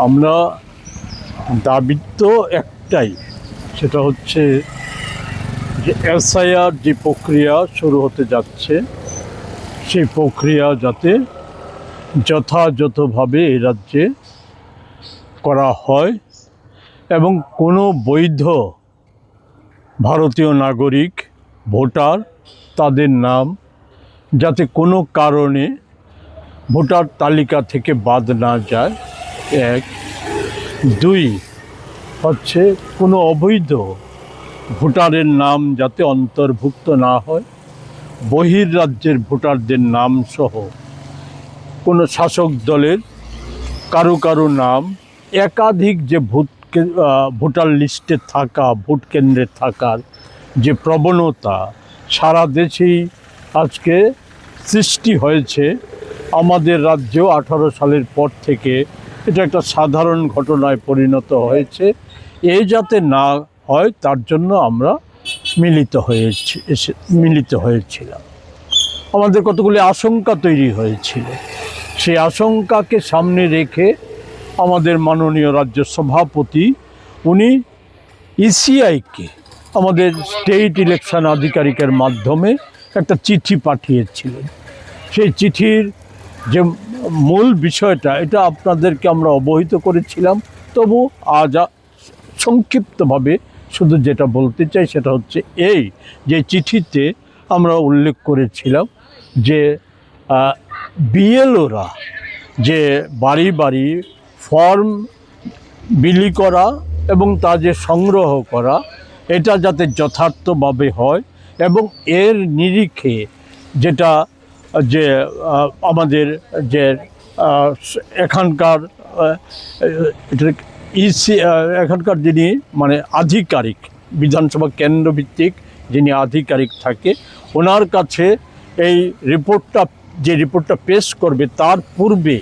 আমরা দাবি তো একটাই, সেটা হচ্ছে যে এসআইআর যে প্রক্রিয়া শুরু হতে যাচ্ছে সেই প্রক্রিয়া যাতে যথাযথভাবে এই রাজ্যে করা হয় এবং কোনো বৈধ ভারতীয় নাগরিক ভোটার তাদের নাম যাতে কোনো কারণে ভোটার তালিকা থেকে বাদ না যায়, এক। দুই হচ্ছে কোনো অবৈধ ভোটারের নাম যাতে অন্তর্ভুক্ত না হয়, বহির্রাজ্যের ভোটারদের নাম সহ কোনো শাসক দলের কারো নাম একাধিক যে ভোটার লিস্টে থাকা, ভোট কেন্দ্রে থাকার যে প্রবণতা সারা দেশেই আজকে সৃষ্টি হয়েছে। আমাদের রাজ্যেও 18 সালের পর থেকে এটা একটা সাধারণ ঘটনায় পরিণত হয়েছে। এই যাতে না হয় তার জন্য আমরা মিলিত হয়েছিলাম। আমাদের কতগুলি আশঙ্কা তৈরি হয়েছিল, সেই আশঙ্কাকে সামনে রেখে আমাদের মাননীয় রাজ্য সভাপতি উনি ইসিআইকে আমাদের স্টেট ইলেকশন আধিকারিকের মাধ্যমে একটা চিঠি পাঠিয়েছিলেন। সেই চিঠির যে মূল বিষয়টা এটা আপনাদেরকে আমরা অবহিত করেছিলাম, তবু আজ সংক্ষিপ্তভাবে শুধু যেটা বলতে চাই সেটা হচ্ছে এই যে চিঠিতে আমরা উল্লেখ করেছিলাম যে বিএলওরা যে বাড়ি বাড়ি ফর্ম বিলি করা এবং তা যে সংগ্রহ করা এটা যাতে যথার্থভাবে হয় এবং এর নিরিখে যেটা যে আমাদের যে এখানকার এখানকার যিনি মানে আধিকারিক, বিধানসভা কেন্দ্রভিত্তিক যিনি আধিকারিক থাকে ওনার কাছে এই রিপোর্টটা পেশ করবে তার পূর্বে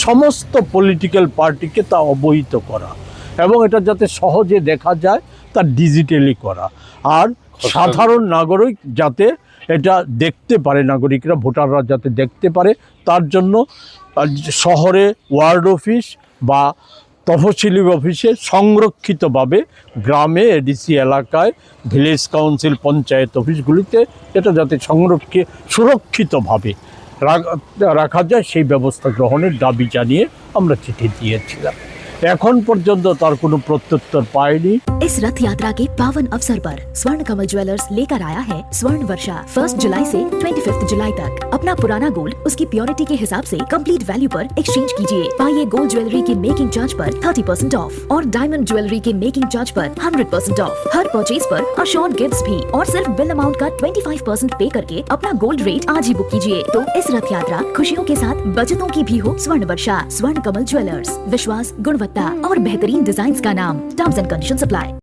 সমস্ত পলিটিক্যাল পার্টিকে তা অবহিত করা এবং এটা যাতে সহজে দেখা যায় তা ডিজিটালি করা, আর সাধারণ নাগরিক যাতে এটা দেখতে পারে, নাগরিকরা ভোটাররা যাতে দেখতে পারে তার জন্য শহরে ওয়ার্ড অফিস বা তফসিলি অফিসে সংরক্ষিতভাবে, গ্রামে এডিসি এলাকায় ভিলেজ কাউন্সিল পঞ্চায়েত অফিসগুলিতে এটা যাতে সুরক্ষিতভাবে রাখা যায় সেই ব্যবস্থা গ্রহণের দাবি জানিয়ে আমরা চিঠি দিয়েছিলাম। এখন পর্যন্ত তার কোনো প্রত্যুত্তর পাইনি। इस रथ यात्रा के पावन अवसर पर स्वर्ण कमल ज्वेलर्स लेकर आया है स्वर्ण वर्षा 1 जुलाई से 25 जुलाई तक। अपना पुराना गोल्ड उसकी प्योरिटी के हिसाब से कंप्लीट वैल्यू पर एक्सचेंज कीजिए। पाइए गोल्ड ज्वेलरी के मेकिंग चार्ज पर 30% ऑफ और डायमंड ज्वेलरी के मेकिंग चार्ज पर 100% ऑफ। हर परचेज पर अश्योर्ड गिफ्ट्स भी और सिर्फ बिल अमाउंट का 25% पे करके अपना गोल्ड रेट आज ही बुक कीजिए। तो इस रथ यात्रा खुशियों के साथ बचतों की भी हो। स्वर्ण वर्षा, स्वर्ण कमल ज्वेलर्स, विश्वास, गुणवत्ता और बेहतरीन डिजाइन का नाम। Terms and conditions apply.